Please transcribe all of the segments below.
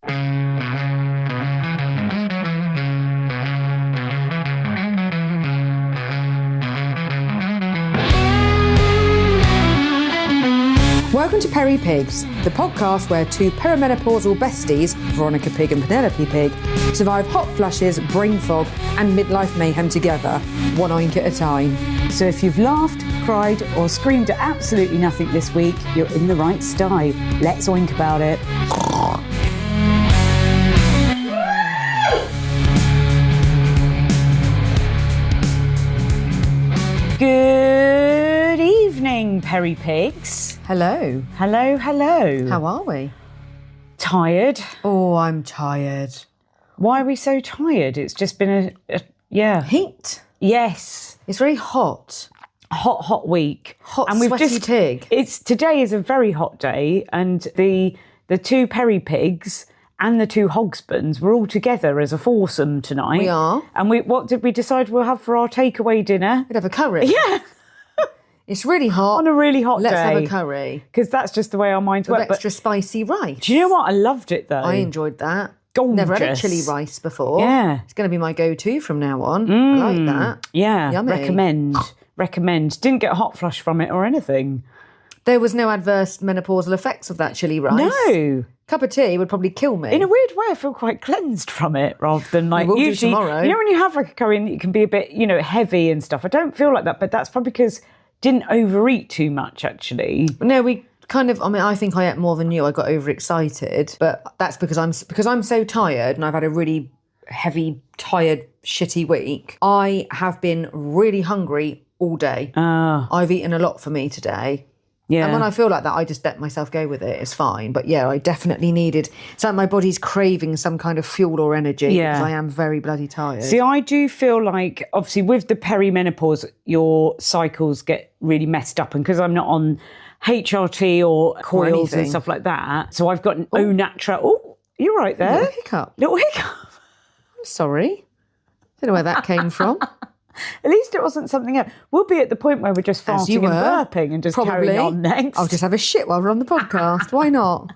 Welcome to Peri-Pigs, the podcast where two perimenopausal besties, Veronica Pig and Penelope Pig, survive hot flushes, brain fog and midlife mayhem together, one oink at a time. So if you've laughed, cried or screamed at absolutely nothing this week, you're in the right sty. Let's oink about it. Good evening, Peri-Pigs. Hello. Hello, hello. How are we? Tired. Oh, I'm tired. Why are we so tired? It's just been a Heat. Yes. It's very hot. Hot week. Hot, sweaty pig. Today is a very hot day, and the two Peri-Pigs and the two Hogsbans were all together as a foursome tonight. We are. And what did we decide we'll have for our takeaway dinner? We'd have a curry. Yeah. It's really hot. On a really hot Let's day. have a curry. Because that's just the way our minds With work. extra spicy rice. Do you know what? I loved it though. I enjoyed that. Gorgeous. Never had a chilli rice before. Yeah. It's going to be my go-to from now on. I like that. Yeah. Yummy. Recommend. Didn't get a hot flush from it or anything. There was no adverse menopausal effects of that chilli rice. No. Cup of tea would probably kill me. In a weird way, I feel quite cleansed from it rather than like will do usually. tomorrow. You know when you have like a curry and it can be a bit, heavy and stuff. I don't feel like that, but that's probably because didn't overeat too much actually. No, we kind of. I think I ate more than you. I got overexcited, but that's because I'm so tired and I've had a really heavy, tired, shitty week. I have been really hungry all day. I've eaten a lot for me today. Yeah. And when I feel like that, I just let myself go with it. It's fine. But yeah, I definitely needed... It's like my body's craving some kind of fuel or energy because I am very bloody tired. See, I do feel like, obviously, with the perimenopause, your cycles get really messed up. And because I'm not on HRT or coils and stuff like that, so I've got an au naturel... Oh, you're right there. Little hiccup. I'm sorry. Don't know where that came from. At least it wasn't something else. We'll be at the point where we're just farting and burping and just carrying on next. I'll just have a shit while we're on the podcast. Why not?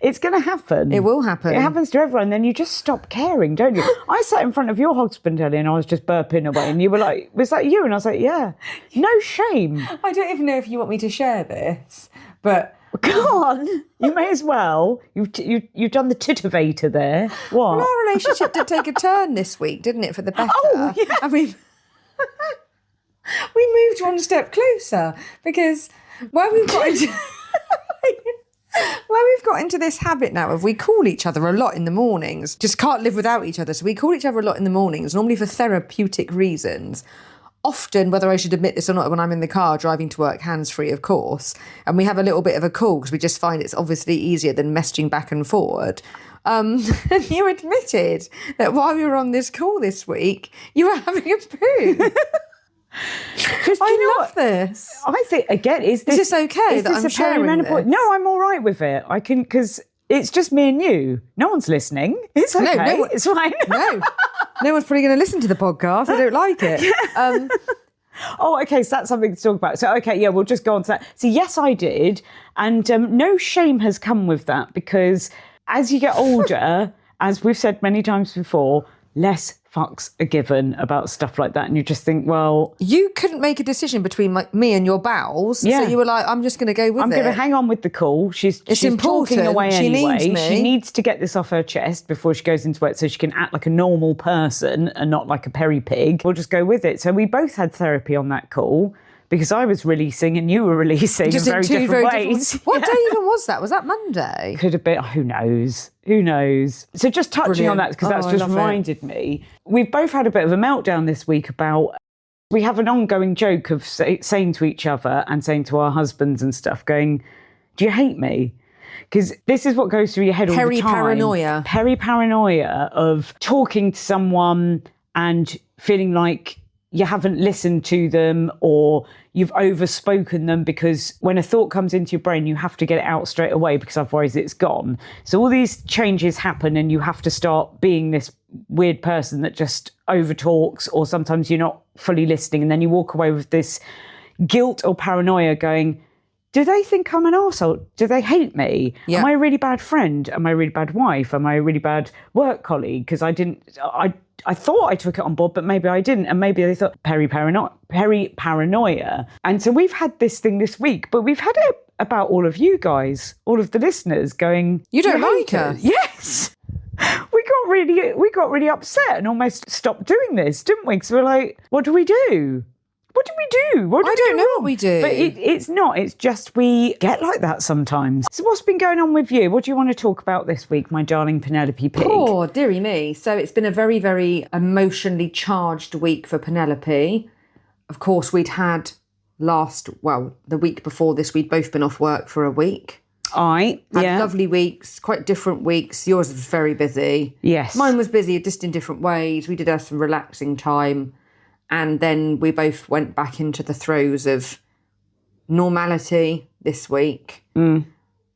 It's going to happen. It will happen. It happens to everyone. Then you just stop caring, don't you? I sat in front of your husband earlier and I was just burping away and you were like, was that you? And I was like, yeah. No shame. I don't even know if you want me to share this, but... Come on, you may as well. You've done the titivator there. What? Well, our relationship did take a turn this week, didn't it, for the better? Oh, yeah. I mean, we moved one step closer because where we've got into this habit now of we call each other a lot in the mornings, just can't live without each other. So we call each other a lot in the mornings, normally for therapeutic reasons. Often, whether I should admit this or not, when I'm in the car driving to work, hands-free, of course, and we have a little bit of a call because we just find it's obviously easier than messaging back and forward. And you admitted that while we were on this call this week, you were having a poo. I love this. I think, again, is this okay that I'm sharing this? No, I'm all right with it. I can, because it's just me and you. No one's listening. It's okay. It's fine. No one's probably going to listen to the podcast. I don't like it. Oh, okay, so that's something to talk about. So, okay, yeah, we'll just go on to that. So, yes, I did. And no shame has come with that because as you get older, as we've said many times before, less fucks are given about stuff like that. And you just think, well... You couldn't make a decision between me and your bowels. Yeah. So you were like, I'm just going to go with it. I'm going to hang on with the call. She's important. Talking away she anyway. Needs me. She needs to get this off her chest before she goes into work so she can act like a normal person and not like a Peri-Pig. We'll just go with it. So we both had therapy on that call because I was releasing and you were releasing just in very different ways. What day even was that? Was that Monday? Could have been. Who knows? Who knows? So just touching on that because that's just reminded me. We've both had a bit of a meltdown this week about... We have an ongoing joke of saying to each other and saying to our husbands and stuff, going, do you hate me? Because this is what goes through your head all the time. Peri-paranoia. Peri-paranoia of talking to someone and feeling like you haven't listened to them or you've overspoken them because when a thought comes into your brain, you have to get it out straight away because otherwise it's gone. So all these changes happen and you have to start being this weird person that just overtalks or sometimes you're not fully listening and then you walk away with this guilt or paranoia going, do they think I'm an arsehole? Do they hate me? Yeah. Am I a really bad friend? Am I a really bad wife? Am I a really bad work colleague? Because I thought I took it on board, but maybe I didn't. And maybe they thought Peri-Paranoia. And so we've had this thing this week, but we've had it about all of you guys, all of the listeners going, You don't "You like hate us?" Yes. We got really upset and almost stopped doing this, didn't we? Because we're like, what do we do? What do we do? What do I we don't do know wrong? what we do. But it's not. It's just we get like that sometimes. So what's been going on with you? What do you want to talk about this week, my darling Penelope Pig? Oh, dearie me. So it's been a very, very emotionally charged week for Penelope. Of course, we'd had the week before this, we'd both been off work for a week. Had lovely weeks, quite different weeks. Yours was very busy. Yes. Mine was busy, just in different ways. We did have some relaxing time. And then we both went back into the throes of normality this week.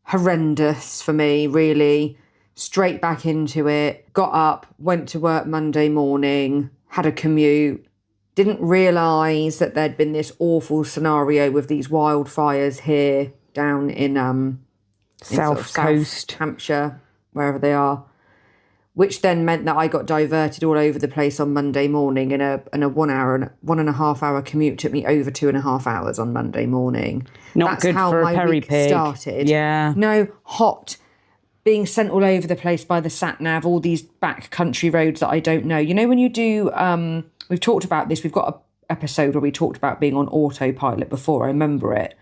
Horrendous for me, really. Straight back into it. Got up, went to work Monday morning, had a commute. Didn't realise that there'd been this awful scenario with these wildfires here down in South Coast, Hampshire, wherever they are. Which then meant that I got diverted all over the place on Monday morning in a 1 1.5 hour commute. Took me over 2.5 hours on Monday morning. Not That's good how for a my week Peri-Pig. started. Yeah. No, hot. Being sent all over the place by the sat-nav, all these back country roads that I don't know. You know when you do, we've talked about this, we've got an episode where we talked about being on autopilot before, I remember it.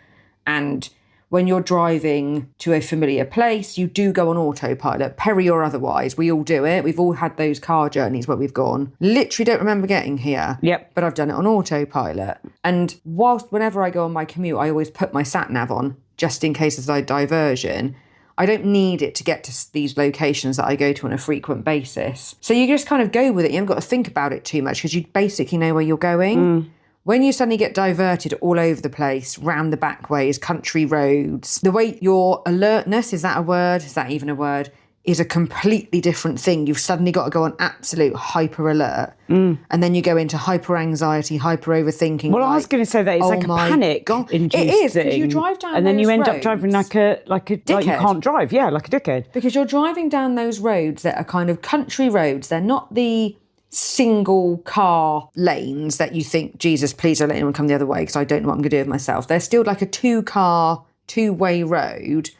And when you're driving to a familiar place, you do go on autopilot, Peri or otherwise. We all do it. We've all had those car journeys where we've gone. Literally don't remember getting here. Yep. But I've done it on autopilot. And whenever I go on my commute, I always put my sat-nav on, just in case there's a diversion. I don't need it to get to these locations that I go to on a frequent basis. So you just kind of go with it. You haven't got to think about it too much because you basically know where you're going. When you suddenly get diverted all over the place, round the back ways, country roads, the way your alertness, is that a word? Is that even a word? Is a completely different thing. You've suddenly got to go on absolute hyper alert. And then you go into hyper anxiety, hyper overthinking. Well, I was going to say that it's like a panic induced It is, because thing. you drive down and then you those end up driving like you Dickhead. can't drive. Yeah, like a dickhead. Because you're driving down those roads that are kind of country roads. They're not the single car lanes that you think, Jesus, please don't let anyone come the other way because I don't know what I'm going to do with myself. They're still like a two-way road,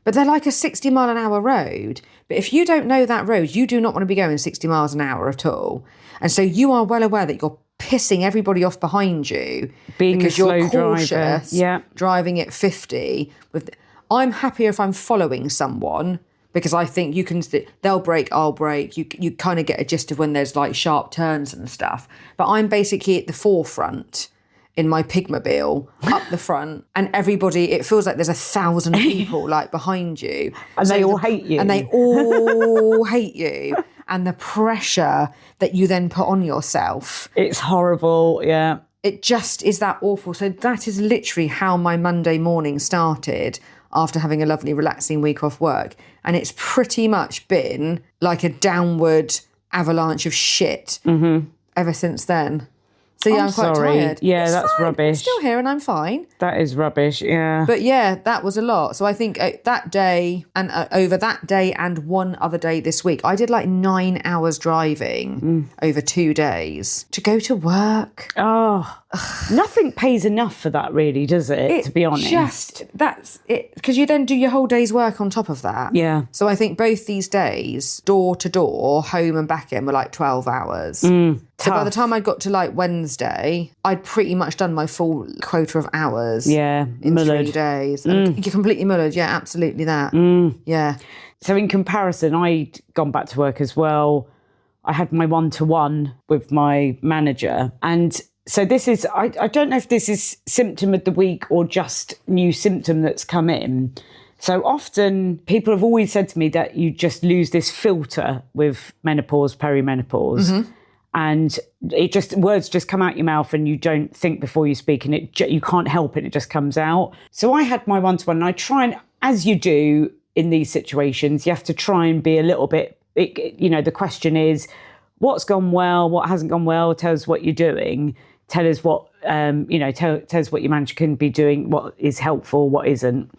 but they're like a 60 mile an hour road. But if you don't know that road, you do not want to be going 60 miles an hour at all. And so you are well aware that you're pissing everybody off behind you Being because a slow you're cautious, driver. Yeah. driving at 50. I'm happier if I'm following someone, because I think they'll brake, I'll brake. You kind of get a gist of when there's like sharp turns and stuff. But I'm basically at the forefront in my pigmobile, up the front, and everybody, it feels like there's 1,000 people like behind you. And they all hate you. And they all hate you. And the pressure that you then put on yourself. It's horrible, yeah. It just is that awful. So that is literally how my Monday morning started after having a lovely relaxing week off work. And it's pretty much been like a downward avalanche of shit ever since then. So yeah, I'm quite sorry. tired. Yeah, It's that's fine. rubbish. I'm still here and I'm fine. That is rubbish, yeah. But yeah, that was a lot. So I think that day and over that day and one other day this week, I did like 9 hours driving over 2 days to go to work. Oh, nothing pays enough for that, really, does it? To be honest. That's it. Because you then do your whole day's work on top of that. Yeah. So I think both these days, door to door, home and back in, were like 12 hours. So by the time I got to like Wednesday, I'd pretty much done my full quota of hours. Yeah, in mullered. 3 days. And you're completely mullered. Yeah, absolutely that. Yeah. So in comparison, I'd gone back to work as well. I had my one-to-one with my manager. And so this is, I don't know if this is symptom of the week or just new symptom that's come in. So often people have always said to me that you just lose this filter with menopause, perimenopause. And words just come out your mouth and you don't think before you speak, and you can't help it just comes out. So I had my one-to-one, and I try and, as you do in these situations, you have to try and be a little bit, the question is, what's gone well, what hasn't gone well, tell us what you're doing, tell us what tells what your manager can be doing, what is helpful, what isn't.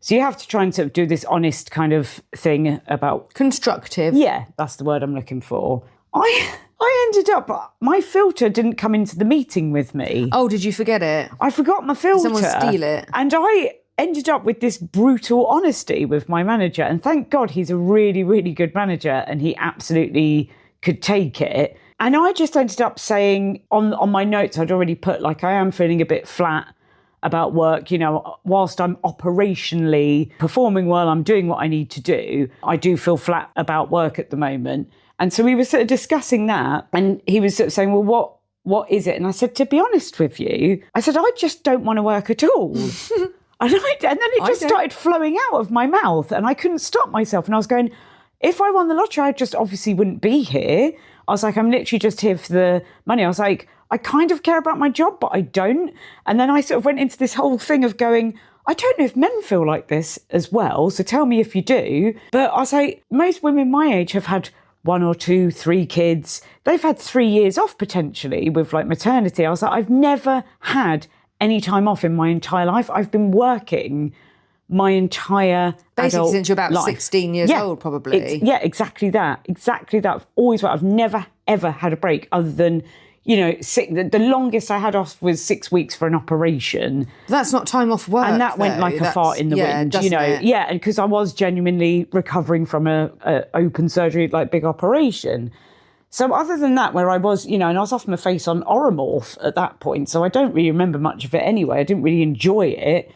So you have to try and sort of do this honest kind of thing about... Constructive. Yeah, that's the word I'm looking for. I ended up, my filter didn't come into the meeting with me. Oh, did you forget it? I forgot my filter. Someone steal it. And I ended up with this brutal honesty with my manager. And thank God he's a really, really good manager and he absolutely could take it. And I just ended up saying on my notes, I'd already put like, I am feeling a bit flat about work, whilst I'm operationally performing well, I'm doing what I need to do, I do feel flat about work at the moment. And so we were sort of discussing that and he was sort of saying, well, what is it? And I said, to be honest with you, I said, I just don't want to work at all. And then it just started flowing out of my mouth and I couldn't stop myself. And I was going, if I won the lottery, I just obviously wouldn't be here. I was like, I'm literally just here for the money. I was like, I kind of care about my job, but I don't. And then I sort of went into this whole thing of going, I don't know if men feel like this as well. So tell me if you do. But I was like, most women my age have had 1 or 2, 3 kids. They've had 3 years off potentially with like maternity. I was like, I've never had any time off in my entire life. I've been working my entire basically since you're about life. 16 years old, probably. Exactly that. I've always worked. I've never, ever had a break other than, the longest I had off was 6 weeks for an operation. That's not time off work. And that went like a fart in the wind, it? Yeah, and because I was genuinely recovering from a open surgery, like big operation. So other than that, where I was, and I was off my face on Oromorph at that point, so I don't really remember much of it anyway. I didn't really enjoy it.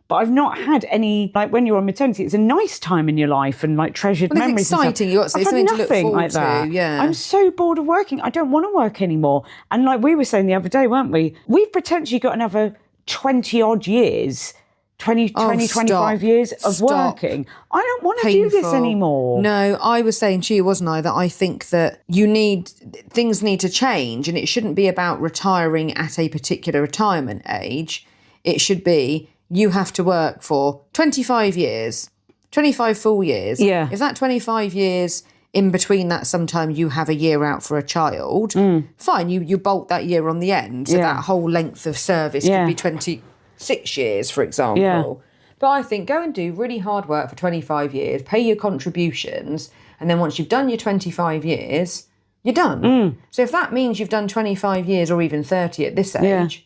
But I've not had any, like when you're on maternity, it's a nice time in your life and like treasured memories. It's exciting. You've got something to look forward like that. to. Yeah. I'm so bored of working. I don't want to work anymore. And like we were saying the other day, weren't we? We've potentially got another 20 odd years, 25 years of working. I don't want to do this anymore. No, I was saying to you, wasn't I, that I think that things need to change and it shouldn't be about retiring at a particular retirement age. It should be, you have to work for 25 years, 25 full years. Yeah. If that 25 years, in between that, sometimes you have a year out for a child, fine, you bolt that year on the end. So that whole length of service could be 26 years, for example. Yeah. But I think go and do really hard work for 25 years, pay your contributions, and then once you've done your 25 years, you're done. So if that means you've done 25 years or even 30 at this age,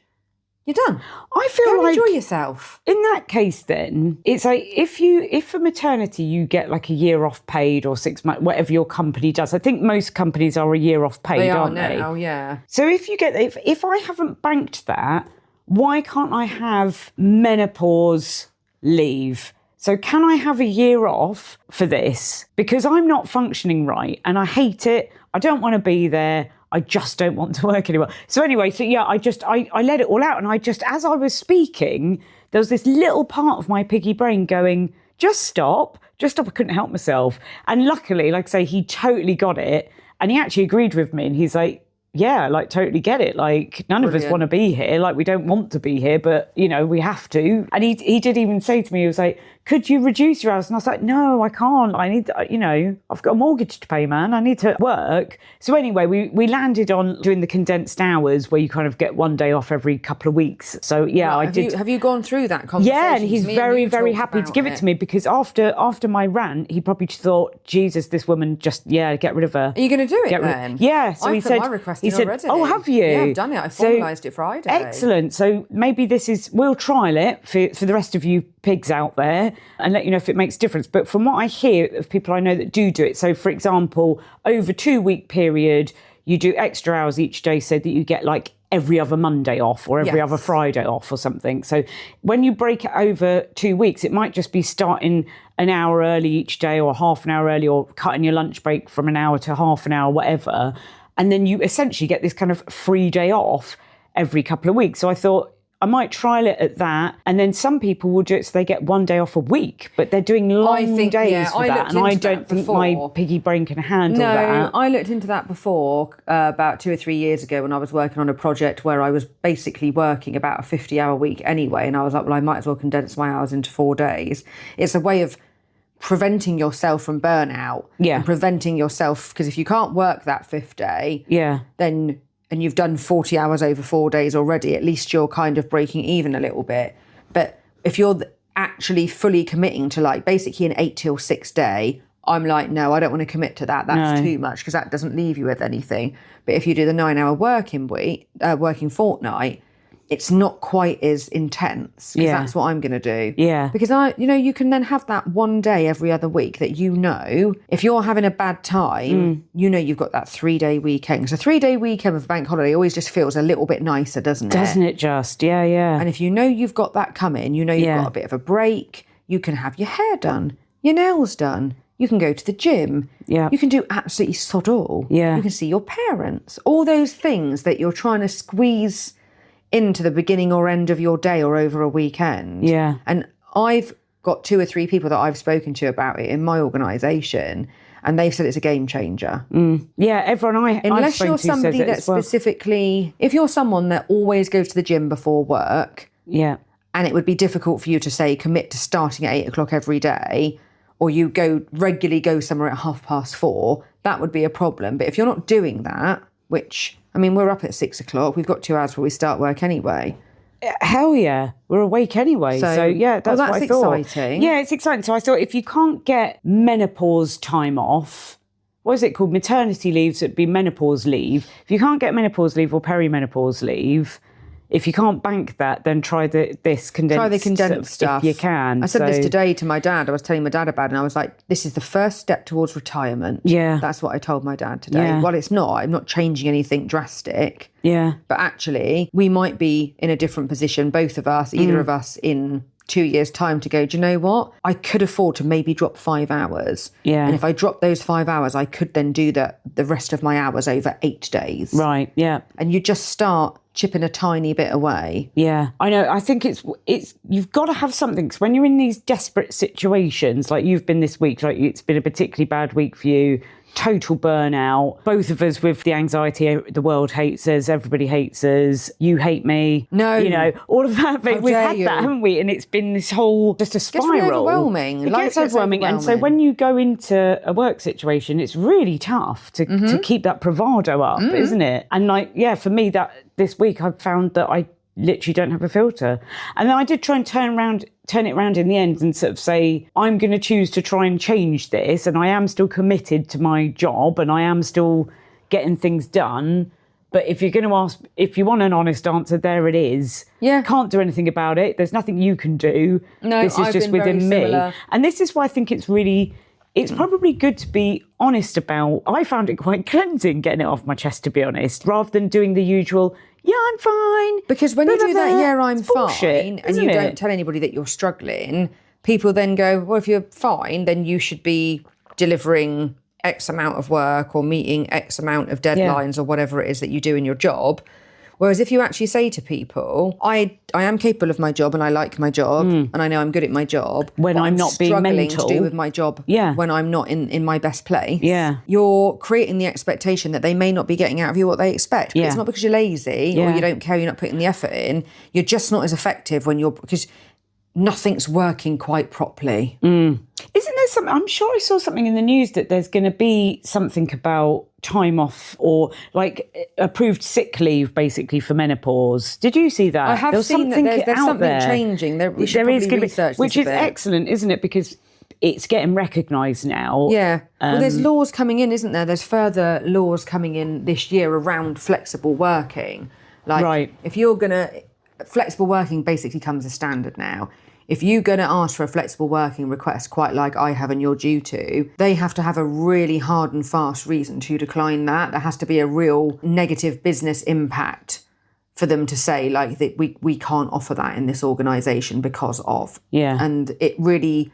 you're done. I feel Go like enjoy yourself. In that case, then it's like if for maternity you get like a year off paid or 6 months, whatever your company does. I think most companies are a year off paid, aren't they? Now, yeah. So if you get if I haven't banked that, why can't I have menopause leave? So can I have a year off for this? Because I'm not functioning right and I hate it. I don't want to be there. I just don't want to work anymore. So anyway, I let it all out. And as I was speaking, there was this little part of my piggy brain going, just stop. I couldn't help myself. And luckily, like I say, he totally got it. And he actually agreed with me. And he's like, yeah, like totally get it. Like none of us want to be here. Like we don't want to be here, but we have to. And he did even say to me, he was like, could you reduce your hours? And I was like, no, I can't. I need, I've got a mortgage to pay, man. I need to work. So anyway, we landed on doing the condensed hours where you kind of get one day off every couple of weeks. So yeah, I did. Have you gone through that conversation? Yeah, and he's very, very happy to give it to me because after my rant, he probably just thought, Jesus, this woman just, get rid of her. Are you going to do it then? Yeah. So he said, my request he said, already. oh, have you? Yeah, I've done it. I formalised it Friday. Excellent. So maybe we'll trial it for the rest of you pigs out there and let you know if it makes a difference. But from what I hear of people I know that do it, so for example, over 2-week period, you do extra hours each day so that you get like every other Monday off or every other Friday off or something. So when you break it over 2 weeks, it might just be starting an hour early each day or half an hour early or cutting your lunch break from an hour to half an hour, whatever. And then you essentially get this kind of free day off every couple of weeks. So I thought, I might trial it at that. And then some people will do it so they get 1 day off a week, but they're doing long days for that. And I don't think my piggy brain can handle that. I looked into that before, about 2 or 3 years ago when I was working on a project where I was basically working about a 50-hour week anyway. And I was like, well, I might as well condense my hours into 4 days. It's a way of preventing yourself from burnout. Yeah. And preventing yourself, because if you can't work that 5th day, then and you've done 40 hours over 4 days already, at least you're kind of breaking even a little bit. But if you're actually fully committing to like basically an 8 till 6 day, I'm like, no, I don't want to commit to that. That's too much because that doesn't leave you with anything. But if you do the 9-hour working fortnight, it's not quite as intense because that's what I'm going to do. Yeah. Because you can then have that one day every other week that if you're having a bad time, you've got that 3-day weekend. So 3-day weekend with bank holiday always just feels a little bit nicer, doesn't it? Doesn't it just? Yeah, yeah. And if you've got that coming, you've got a bit of a break, you can have your hair done, your nails done. You can go to the gym. Yeah. You can do absolutely sod all. Yeah. You can see your parents. All those things that you're trying to squeeze into the beginning or end of your day or over a weekend. Yeah. And I've got 2 or 3 people that I've spoken to about it in my organisation, and they've said it's a game changer. Yeah, everyone Unless you're somebody that specifically, if you're someone that always goes to the gym before work, and it would be difficult for you to say commit to starting at 8 o'clock every day, or you regularly go somewhere at 4:30, that would be a problem. But if you're not doing that, which, I mean, we're up at 6 o'clock, we've got 2 hours before we start work anyway. Hell yeah, we're awake anyway. So yeah, that's what I thought. Exciting. Yeah, it's exciting. So I thought if you can't get menopause time off, what is it called? Maternity leave, so it'd be menopause leave. If you can't get menopause leave or perimenopause leave, if you can't bank that, then try the condensed stuff if you can. I said this today to my dad. I was telling my dad about it, and I was like, this is the first step towards retirement. Yeah. That's what I told my dad today. Yeah. Well, it's not. I'm not changing anything drastic. Yeah. But actually, we might be in a different position, both of us, either of us, in 2 years' time to go, do you know what? I could afford to maybe drop 5 hours. Yeah. And if I drop those 5 hours, I could then do the rest of my hours over 8 days. Right, yeah. And you just start chipping a tiny bit away. Yeah, I know. I think it's you've got to have something, because when you're in these desperate situations, like you've been this week, like it's been a particularly bad week for you, total burnout, both of us with the anxiety, the world hates us, everybody hates us, you hate me. No. All of that. We've had that, haven't we? And it's been this whole, just a spiral. It gets really overwhelming. It gets overwhelming. And so when you go into a work situation, it's really tough to keep that bravado up, isn't it? And for me, this week I've found that I literally don't have a filter. And then I did try and turn it around in the end and sort of say, I'm going to choose to try and change this, and I am still committed to my job and I am still getting things done. But if you're going to ask, if you want an honest answer, there it is. Yeah. Can't do anything about it. There's nothing you can do. No, this is I've just been within very me. similar. And this is why I think it's probably good to be honest about. I found it quite cleansing getting it off my chest, to be honest, rather than doing the usual, yeah, I'm fine. Because when you do that, yeah, I'm bullshit, fine, and you don't tell anybody that you're struggling, people then go, well, if you're fine, then you should be delivering X amount of work or meeting X amount of deadlines or whatever it is that you do in your job. Whereas if you actually say to people, I am capable of my job and I like my job and I know I'm good at my job. When I'm not being mental. Struggling to do with my job when I'm not in my best place. Yeah. You're creating the expectation that they may not be getting out of you what they expect. But it's not because you're lazy or you don't care, you're not putting the effort in. You're just not as effective because nothing's working quite properly. Isn't there something, I'm sure I saw something in the news that there's going to be something about time off or like approved sick leave basically for menopause. Did you see that? I have seen that there's something changing. We should probably research this which a is bit. Excellent, isn't it? Because it's getting recognised now. Yeah. Well, there's laws coming in, isn't there? There's further laws coming in this year around flexible working. Like, if you're going to... Flexible working basically comes as standard now. If you're going to ask for a flexible working request, quite like I have and you're due to, they have to have a really hard and fast reason to decline that. There has to be a real negative business impact for them to say, like, that we can't offer that in this organisation because of. Yeah. And it really,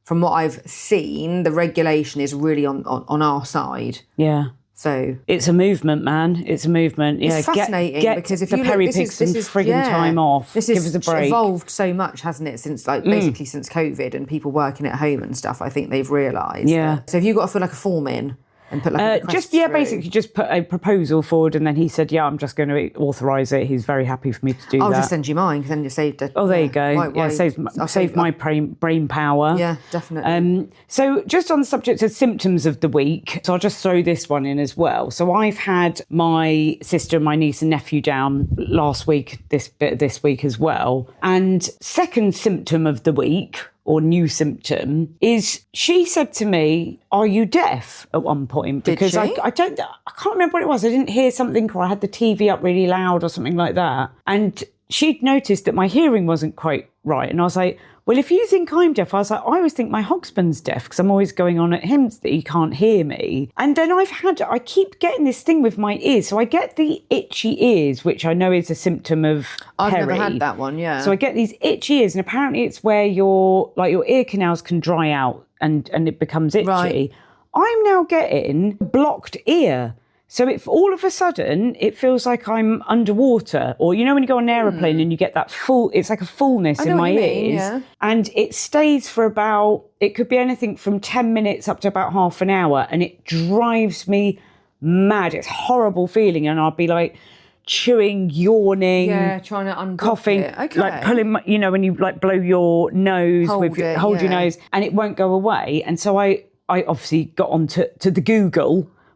from what I've seen, the regulation is really on our side. Yeah. So it's a movement, man. It's a movement. Yeah, it's fascinating get because if the you Peri-Pigs some frigging time off. This Give us a break. Evolved so much, hasn't it? Since basically since COVID and people working at home and stuff. I think they've realised. Yeah. So if you've got to feel like a foreman And put like a request through. Basically just put a proposal forward, and then he said, yeah, I'm just going to authorise it. He's very happy for me to do that. I'll just send you mine, because then you saved it. Oh, there you go. Saves my brain power. Yeah, definitely. So just on the subject of symptoms of the week, so I'll just throw this one in as well. So I've had my sister and my niece and nephew down last week, this week as well. And second symptom of the week, or new symptom, is she said to me, are you deaf, at one point? Because I can't remember what it was. I didn't hear something, or I had the TV up really loud or something like that. And she'd noticed that my hearing wasn't quite right. And I was like, well, if you think I'm deaf, I was like, I always think my husband's deaf, because I'm always going on at him that he can't hear me. And then I keep getting this thing with my ears. So I get the itchy ears, which I know is a symptom of I've Peri. never had that one, yeah. So I get these itchy ears, and apparently it's where your ear canals can dry out and it becomes itchy. Right. I'm now getting blocked ear. So all of a sudden, it feels like I'm underwater. Or, you know, when you go on an aeroplane and you get that it's like a fullness in my ears. Yeah. And it stays for it could be anything from 10 minutes up to about half an hour. And it drives me mad. It's a horrible feeling. And I'll be like chewing, yawning. Yeah, trying to unblock coughing, it. Okay. like pulling, when you like blow your nose, hold your yeah. nose, and it won't go away. And so I obviously got onto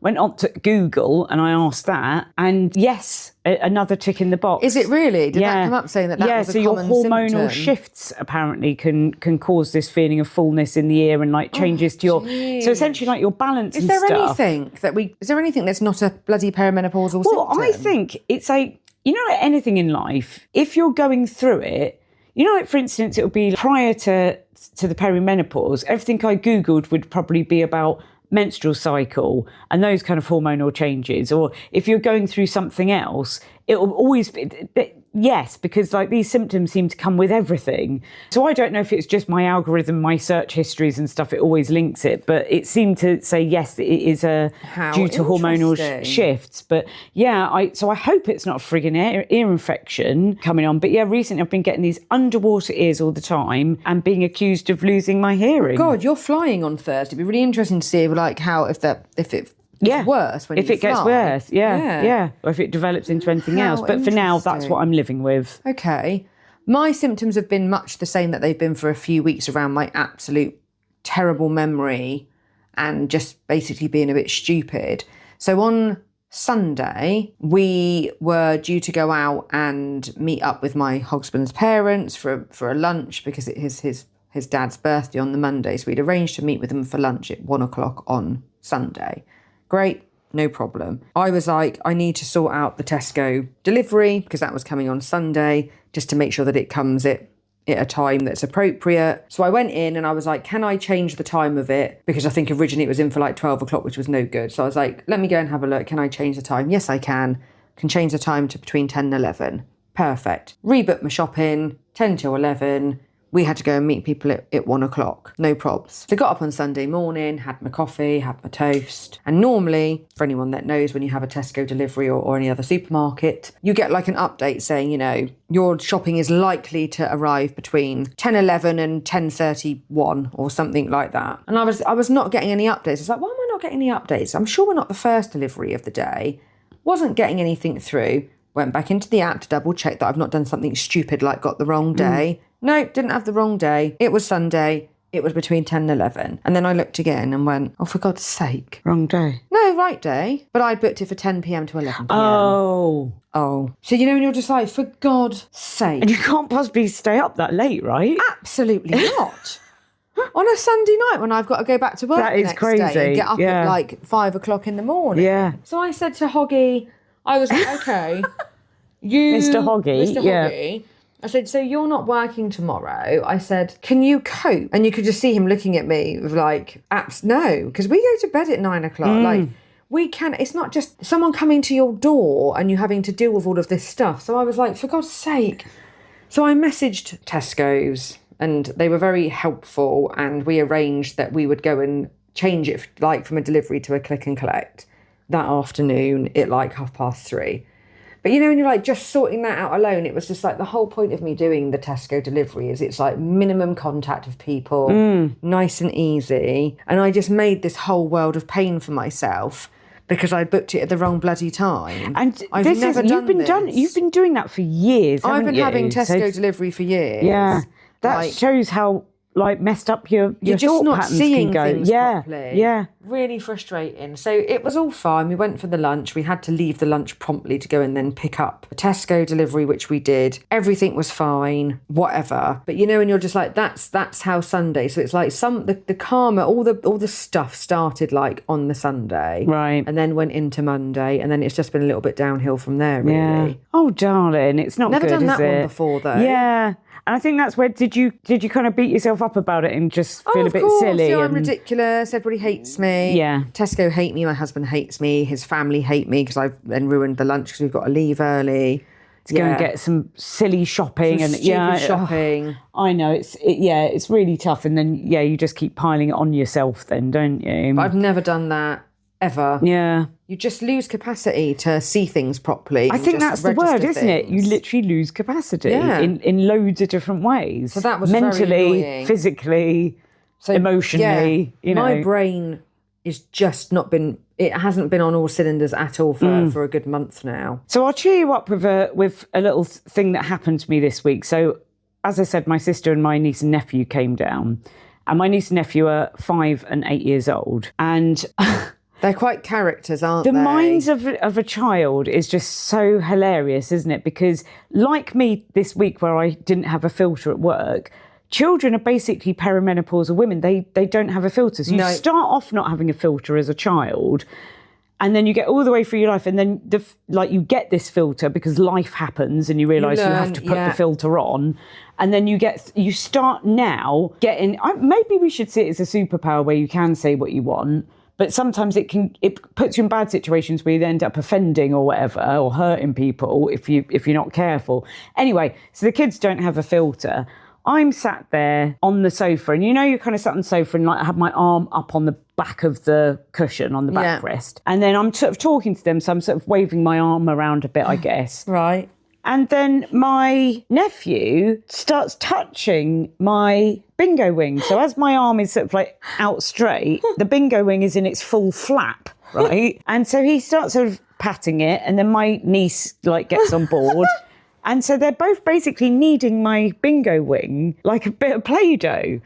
went on to Google and I asked that, and yes, another tick in the box. Is it really? Did that come up saying that was a so your common hormonal symptom? shifts apparently can cause this feeling of fullness in the ear, and like changes to your, so essentially like your balance Is and there stuff. is there anything that's not a bloody perimenopausal Well, symptom? I think it's like anything in life, if you're going through it, like for instance, it would be prior to the perimenopause, everything I Googled would probably be about menstrual cycle and those kind of hormonal changes. Or if you're going through something else, it will always be, yes, because like these symptoms seem to come with everything. So I don't know if it's just my algorithm, my search histories and stuff, it always links it, but it seemed to say yes, it is due to hormonal shifts. But yeah, so I hope it's not a frigging ear infection coming on. But yeah, recently I've been getting these underwater ears all the time and being accused of losing my hearing. God, you're flying on Thursday. It'd be really interesting to see like how if it gets worse when if you it gets fly. worse, yeah, or if it develops into anything else. But for now, that's what I'm living with. Okay. My symptoms have been much the same that they've been for a few weeks, around my absolute terrible memory and just basically being a bit stupid. So on Sunday, we were due to go out and meet up with my husband's parents for a lunch, because it is his dad's birthday on the Monday. So we'd arranged to meet with them for lunch at 1:00 on Sunday. Great, no problem. I was like, I need to sort out the Tesco delivery, because that was coming on Sunday, just to make sure that it comes at a time that's appropriate. So I went in and I was like, can I change the time of it? Because I think originally it was in for like 12:00, which was no good. So I was like, let me go and have a look. Can I change the time? Yes, I can. Can change the time to between 10 and 11. Perfect. Rebooked my shopping, 10 till 11. We had to go and meet people at 1:00. No probs. So got up on Sunday morning, had my coffee, had my toast. And normally, for anyone that knows, when you have a Tesco delivery or any other supermarket, you get like an update saying, your shopping is likely to arrive between 10:11 and 10:31 or something like that. And I was not getting any updates. I was like, why am I not getting any updates? I'm sure we're not the first delivery of the day. Wasn't getting anything through. Went back into the app to double check that I've not done something stupid like got the wrong day. No, didn't have the wrong day. It was Sunday. It was between 10 and 11. And then I looked again and went, oh, for God's sake. Wrong day. No, right day. But I booked it for 10 p.m. to 11 p.m. Oh. So, when you're just like, for God's sake. And you can't possibly stay up that late, right? Absolutely not. On a Sunday night when I've got to go back to work That the is next crazy. day and get up at like 5:00 in the morning. Yeah. So I said to Hoggy, I was like, okay, Mr. Hoggy, Hoggy. I said, so you're not working tomorrow? I said, can you cope? And you could just see him looking at me with like, no, because we go to bed at 9:00. Like, we can, it's not just someone coming to your door and you having to deal with all of this stuff. So I was like, for God's sake. So I messaged Tesco's and they were very helpful, and we arranged that we would go and change it like from a delivery to a click and collect that afternoon at like 3:30. But you know, when you're like just sorting that out alone, it was just like the whole point of me doing the Tesco delivery is it's like minimum contact with people, nice and easy. And I just made this whole world of pain for myself because I booked it at the wrong bloody time. And You've been doing that for years. I've been haven't you? having Tesco delivery for years. Yeah, that Like, shows how messed up your you're just thought not patterns seeing can go. things properly. Yeah. Really frustrating. So it was all fine. We went for the lunch. We had to leave the lunch promptly to go and then pick up a Tesco delivery, which we did. Everything was fine, whatever. But you know, and you're just like, that's how Sunday. So it's like the karma, all the stuff started like on the Sunday. Right. And then went into Monday. And then it's just been a little bit downhill from there, really. Yeah. Oh, darling, it's not Never good, done that is it? one before, though. Yeah. And I think that's where did you kind of beat yourself up about it and just feel a bit of course. silly? Yeah, I'm ridiculous. Everybody hates me. Yeah. Tesco hate me. My husband hates me. His family hate me because I've then ruined the lunch because we've got to leave early. To go and get some silly shopping and Stupid shopping. I know it's really tough, and then you just keep piling it on yourself, then, don't you? But I've never done that ever. Yeah. You just lose capacity to see things properly. I think that's the word, isn't it? You literally lose capacity in loads of different ways. So that was mentally, very annoying. Physically, emotionally. Yeah, my brain is just not been. It hasn't been on all cylinders at all for a good month now. So I'll cheer you up with a little thing that happened to me this week. So, as I said, my sister and my niece and nephew came down, and my niece and nephew are 5 and 8 years old, and they're quite characters, aren't they? The minds of a child is just so hilarious, isn't it? Because like me this week where I didn't have a filter at work, children are basically perimenopausal women. They don't have a filter. So you start off not having a filter as a child, and then you get all the way through your life, and then you get this filter because life happens and you realise you have to put the filter on. And then you start now getting, maybe we should see it as a superpower where you can say what you want. But sometimes it puts you in bad situations where you end up offending or whatever, or hurting people if you're not careful. Anyway, so the kids don't have a filter. I'm sat there on the sofa, and you kind of sat on the sofa and I have my arm up on the back of the cushion on the backrest. And then I'm sort of talking to them, so I'm sort of waving my arm around a bit, I guess. Right. And then my nephew starts touching my bingo wing. So as my arm is sort of like out straight, the bingo wing is in its full flap, right? And so he starts sort of patting it, and then my niece gets on board. And so they're both basically kneading my bingo wing like a bit of Play-Doh.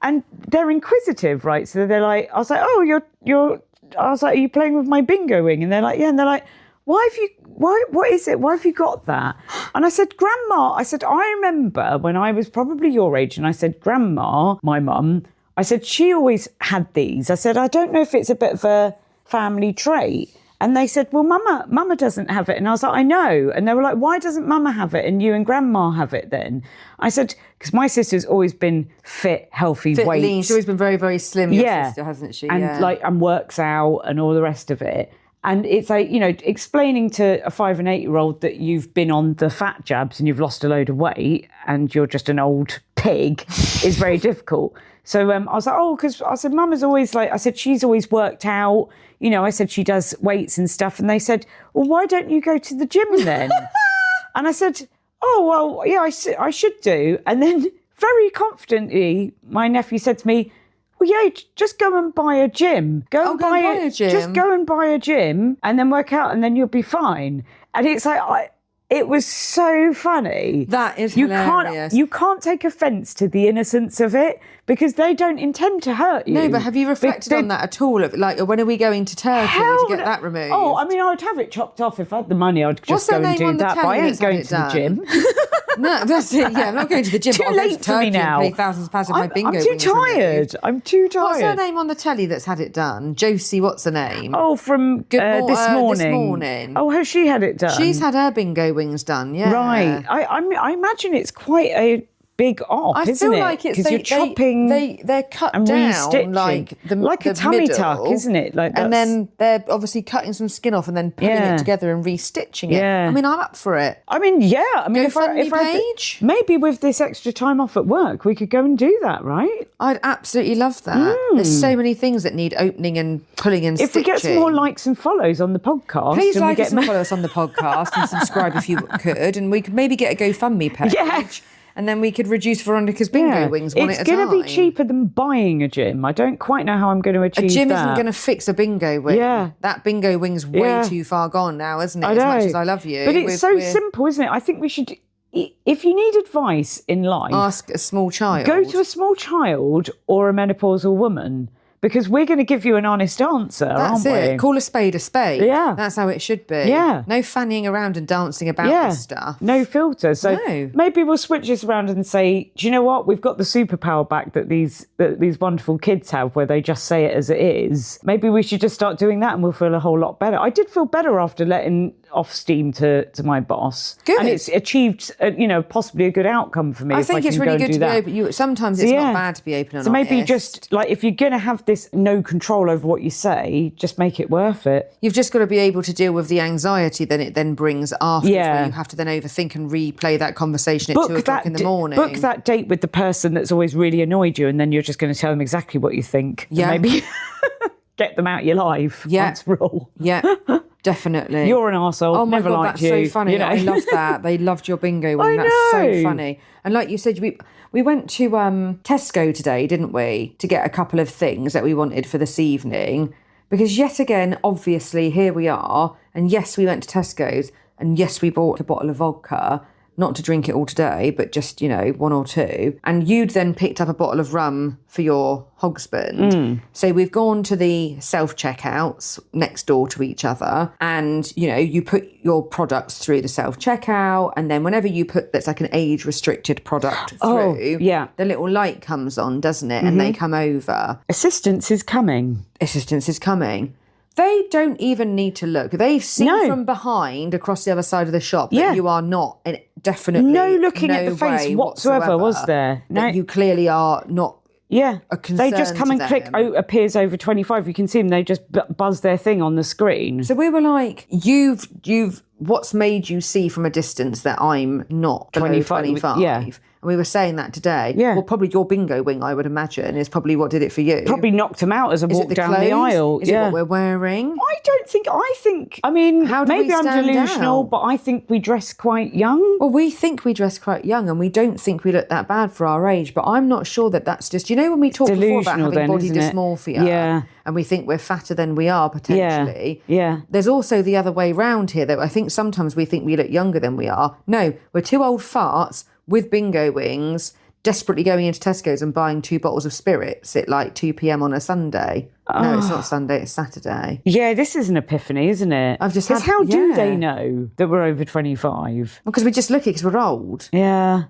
And they're inquisitive, right? So they're like, I was like, oh, I was like, are you playing with my bingo wing? And they're like, yeah. And they're like, what is it? Why have you got that? And I said, Grandma, I remember when I was probably your age, and I said, Grandma, my mum, I said, she always had these. I said, I don't know if it's a bit of a family trait. And they said, well, Mama doesn't have it. And I was like, I know. And they were like, why doesn't Mama have it and you and Grandma have it then? I said, because my sister's always been fit, healthy, weight. Lean. She's always been very, very slim, your sister, hasn't she? And and works out and all the rest of it. And it's like, explaining to a 5 and 8 year old that you've been on the fat jabs and you've lost a load of weight and you're just an old pig is very difficult. So I was like, oh, because I said, Mama's always she's always worked out. I said she does weights and stuff. And they said, well, why don't you go to the gym then? And I said, oh, well, yeah, I should do. And then very confidently, my nephew said to me, well, yeah, just go and buy a gym. Go and buy a gym. Just go and buy a gym and then work out and then you'll be fine. And it's like, it was so funny. That is hilarious. You can't take offence to the innocence of it because they don't intend to hurt you. No, but have you reflected on that at all? Like, when are we going to Turkey to get that removed? Oh, I mean, I would have it chopped off if I had the money. I'd just go and do that. But I ain't going to the gym. No, that's it. Yeah, I'm not going to the gym. Too late for me now. And pay thousands of pounds for my bingo. I'm too tired. What's her name on the telly that's had it done? Josie, what's her name? Oh, from this morning. Oh, has she had it done? She's had her bingo wings done, yeah. Right. I imagine it's quite a big op, I isn't feel it? like it's Because you're chopping they're cut and down restitching. like Like a the tummy middle, tuck, isn't it? Like and that's- then they're obviously cutting some skin off and then putting Yeah. it together and restitching it. Yeah. I mean, I'm up for it. I mean, yeah. I mean, if I GoFundMe had page? maybe with this extra time off at work, we could go and do that, right? I'd absolutely love that. There's so many things that need opening and pulling and If stitching. we get some more likes and follows on the podcast, Please and we like get us and follow us on the podcast and subscribe if you could, and we could maybe get a GoFundMe page. Yeah. And then we could reduce Veronica's bingo wings one it's at a time. going to be cheaper than buying a gym. I don't quite know how I'm going to achieve A gym that. isn't going to fix a bingo wing. Yeah. That bingo wing's way Yeah. too far gone now, isn't it? I As know. much as I love you. But it's simple, isn't it? I think we should, if you need advice in life, Ask a small child. go to a small child or a menopausal woman, because we're going to give you an honest answer, That's aren't we? it. Call a spade a spade. Yeah. That's how it should be. Yeah. No fannying around and dancing about this stuff. No filter. So No. maybe we'll switch this around and say, do you know what? We've got the superpower back that these wonderful kids have, where they just say it as it is. Maybe we should just start doing that and we'll feel a whole lot better. I did feel better after letting off steam to my boss. Good. And it's achieved, possibly a good outcome for me. I if think I it's can really go good and to do be that. open. Sometimes it's Yeah. not bad to be open and So maybe honest. just like, if you're going to have this no control over what you say, just make it worth it. You've just got to be able to deal with the anxiety that it then brings afterwards, Yeah. where you have to then overthink and replay that conversation at 2 o'clock in the morning. Book that date with the person that's always really annoyed you, and then you're just going to tell them exactly what you think. And Yeah. maybe get them out of your life Yeah. once for all. Yeah, definitely. You're an arsehole. Oh my Never God, liked that's you. so funny. You know? I love that. They loved your bingo wing. I That's so know. funny. And like you said, we went to Tesco today, didn't we, to get a couple of things that we wanted for this evening. Because yet again, obviously, here we are. And yes, we went to Tesco's. And yes, we bought a bottle of vodka. Not to drink it all today, but just, one or two. And you'd then picked up a bottle of rum for your husband. So we've gone to the self-checkouts next door to each other. And, you put your products through the self-checkout. And then whenever you put, that's like an age-restricted product through, yeah. the little light comes on, doesn't it? And they come over. Assistance is coming. Assistance is coming. They don't even need to look. They've seen from behind across the other side of the shop that you are not, definitely No looking at the face way whatsoever, was there? No. That you clearly are not. Yeah, a they just concern come to and click them. appears over 25. You can see them. They just buzz their thing on the screen. So we were like, you've. What's made you see from a distance that I'm not below 25? Yeah. And we were saying that today. Yeah. Well, probably your bingo wing, I would imagine, is probably what did it for you. Probably knocked them out as I Is it walked the down clothes? the aisle. Is it what we're wearing? I mean, How do we maybe I'm stand delusional, out? but I think we dress quite young. Well, we think we dress quite young and we don't think we look that bad for our age, but I'm not sure that that's just, when we talked before about Delusional having then, body isn't it? dysmorphia Yeah. and we think we're fatter than we are potentially. Yeah. There's also the other way round here, though. I think sometimes we think we look younger than we are. No, we're two old farts with bingo wings, desperately going into Tesco's and buying 2 bottles of spirits at like 2 p.m. on a Sunday. No, it's not Sunday, it's Saturday. Yeah, this is an epiphany, isn't it? I've just 'Cause had- how do yeah. they know that we're over 25? Because we just look it because we're old. Yeah.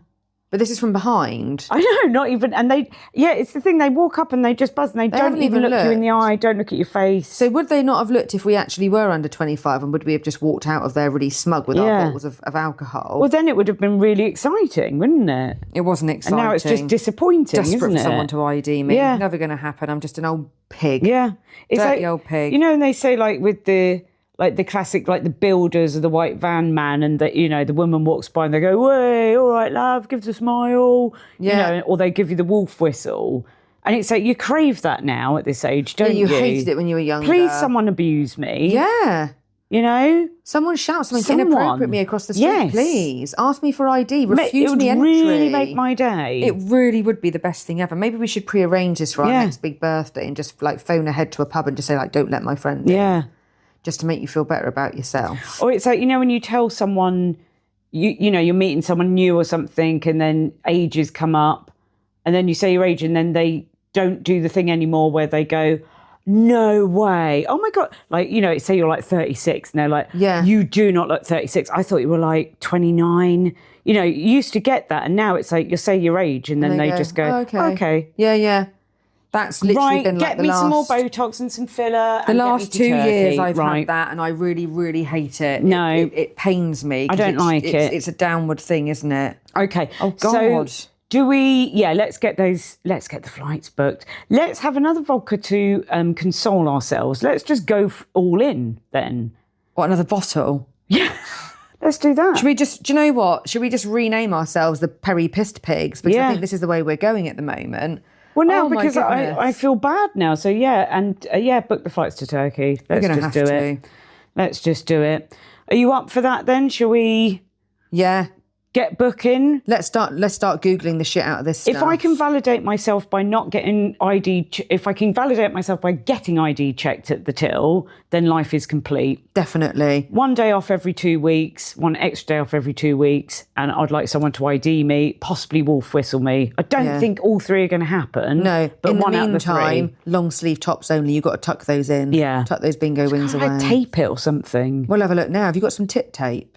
But this is from behind. I know, not even, and it's the thing, they walk up and they just buzz and they don't haven't even even look you in the looked. eye, don't look at your face. So would they not have looked if we actually were under 25 and would we have just walked out of there really smug with our Yeah. bottles of alcohol? Well, then it would have been really exciting, wouldn't it? It wasn't exciting. And now it's just disappointing, Desperate isn't for it? someone to ID me. Yeah. Never going to happen. I'm just an old pig. Yeah. It's Dirty like, old pig. And they say with the classic, the builders of the white van man, and the woman walks by and they go, "Way, all right, love, give us a smile," Yeah. or they give you the wolf whistle. And it's like, you crave that now at this age, don't you? You hated it when you were younger. Please, someone abuse me. Yeah. Someone shout something inappropriate at me across the street, Yes. please. Ask me for ID. Refuse It would me entry. really make my day. It really would be the best thing ever. Maybe we should prearrange this for our Yeah. next big birthday and just phone ahead to a pub and just say don't let my friend in. Yeah. Just to make you feel better about yourself. Or it's like, when you tell someone, you're meeting someone new or something, and then ages come up, and then you say your age, and then they don't do the thing anymore where they go, "No way. Oh my God." Say you're 36, and they're like, Yeah. "You do not look 36. I thought you were 29. You used to get that. And now it's like, you say your age, and then they just go, "Oh, okay. Yeah. That's literally Right, been get the me last... some more Botox and some filler. The last 2 years I've right. had that and I really, really hate it. No. It pains me. 'cause I don't like it. It's a downward thing, isn't it? Okay. Oh, God. So Do we? Yeah, let's get the flights booked. Let's have another vodka to console ourselves. Let's just go all in then. What, another bottle? Yeah, let's do that. Should we just, do you know what? Should we just rename ourselves the Peri-Pigs? Because I think this is the way we're going at the moment. Well, now, Oh, my because goodness. I feel bad now. So, book the flights to Turkey. Let's gonna just have do to. it. Let's just do it. Are you up for that then? Shall we Yeah. get booking? Let's start Googling the shit out of this stuff. If I can validate myself by not getting ID, if I can validate myself by getting ID checked at the till, then life is complete. Definitely. 1 day off every 2 weeks, 1 extra day off every 2 weeks, and I'd like someone to ID me, possibly wolf whistle me. I don't think all three are going to happen. No, but in the one out of the meantime, three. long sleeve tops only. You've got to tuck those in. Yeah. Tuck those bingo wings I away. tape it or something. We'll have a look now. Have you got some tip tape?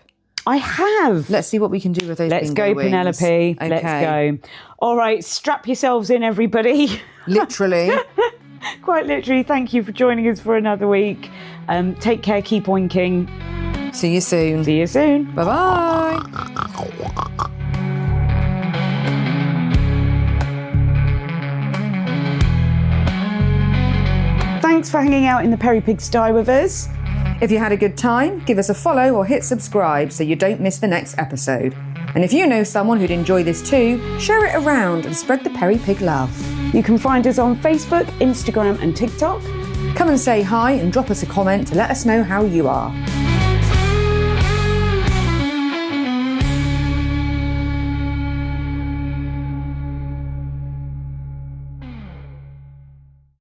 I have. Let's see what we can do with those Let's bingo go, wings. Penelope. Okay. Let's go. All right, strap yourselves in, everybody. Literally. Quite literally, thank you for joining us for another week. Take care, keep oinking. See you soon. See you soon. Bye-bye. Thanks for hanging out in the Peri-Pigs sty with us. If you had a good time, give us a follow or hit subscribe so you don't miss the next episode. And if you know someone who'd enjoy this too, share it around and spread the Peri-Pig love. You can find us on Facebook, Instagram and TikTok. Come and say hi and drop us a comment to let us know how you are.